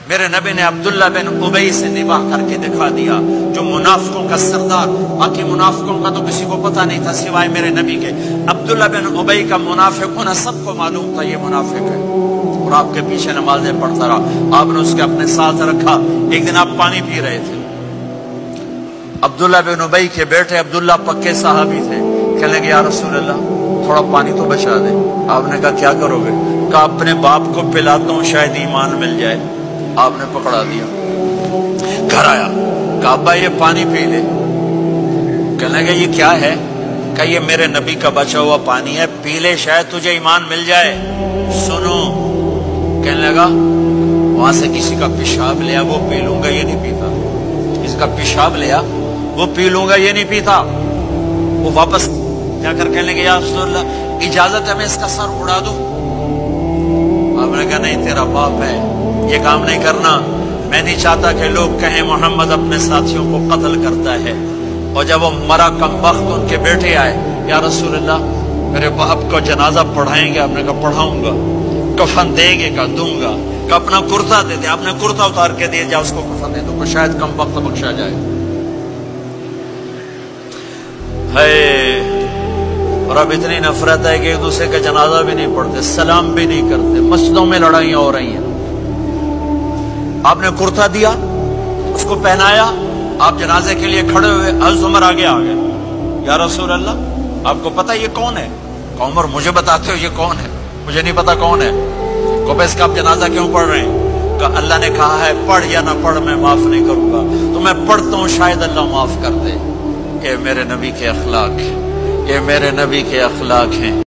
میرے نبی نے عبداللہ بن ابی سے نباہ کر کے دکھا دیا، جو منافقوں کا سردار، باقی منافقوں کا تو کسی کو پتہ نہیں تھا سوائے میرے نبی کے، عبداللہ بن ابی کا منافق ہونا سب کو معلوم تھا، یہ منافق ہے، اور آپ کے پیچھے نمازیں پڑھتا رہا، آپ نے اس کے اپنے ساتھ رکھا۔ ایک دن آپ پانی پی رہے تھے، عبداللہ بن ابی کے بیٹے عبداللہ پکے صحابی تھے، کہنے لگے یا رسول اللہ تھوڑا پانی تو بچا دے۔ آپ نے کہا کیا کرو گے؟ کہا اپنے باپ کو پلاتا ہوں شاید ایمان مل جائے۔ آپ نے پکڑا دیا، گھر آیا، کہا ابا یہ پانی پی لے۔ کہنے لگے یہ کیا ہے؟ کہا یہ میرے نبی کا بچا ہوا پانی ہے، پی لے شاید تجھے ایمان مل جائے۔ سنو، کہنے لگا وہاں سے کسی کا پیشاب لیا وہ پی لوں گا، یہ نہیں پیتا، کسی کا پیشاب لیا وہ پی لوں گا، یہ نہیں پیتا۔ وہ واپس جا کر کہنے لگے یا رسول اللہ اجازت ہے میں اس کا سر اڑا دوں؟ آپ نے کہا نہیں، تیرا باپ ہے، یہ کام نہیں کرنا، میں نہیں چاہتا کہ لوگ کہیں محمد اپنے ساتھیوں کو قتل کرتا ہے۔ اور جب وہ مرا کم بخت ان کے بیٹے آئے، یا رسول اللہ میرے باپ کو جنازہ پڑھائیں گے؟ آپ نے کہا پڑھاؤں گا۔ کفن دیں گے؟ کہا دوں گا۔ کہ اپنا کرتا دے دے، آپ نے کرتا اتار کے دیا، جا اس کو کفن دے دو، شاید کم بخت بخشا جائے۔ اور اب اتنی نفرت ہے کہ ایک دوسرے کا جنازہ بھی نہیں پڑھتے، سلام بھی نہیں کرتے، مسجدوں میں لڑائیاں ہو رہی ہیں۔ آپ نے کرتا دیا، اس کو پہنایا، آپ جنازے کے لیے کھڑے ہوئے، حضرت عمر آگے آ گئے، یا رسول اللہ آپ کو پتہ یہ کون ہے؟ کہ عمر مجھے بتاتے ہو یہ کون ہے؟ مجھے نہیں پتا کون ہے۔ کہ اس کا آپ جنازہ کیوں پڑھ رہے ہیں؟ کہ اللہ نے کہا ہے پڑھ یا نہ پڑھ میں معاف نہیں کروں گا، تو میں پڑھتا ہوں شاید اللہ معاف کر دے۔ یہ میرے نبی کے اخلاق ہیں، یہ میرے نبی کے اخلاق ہیں۔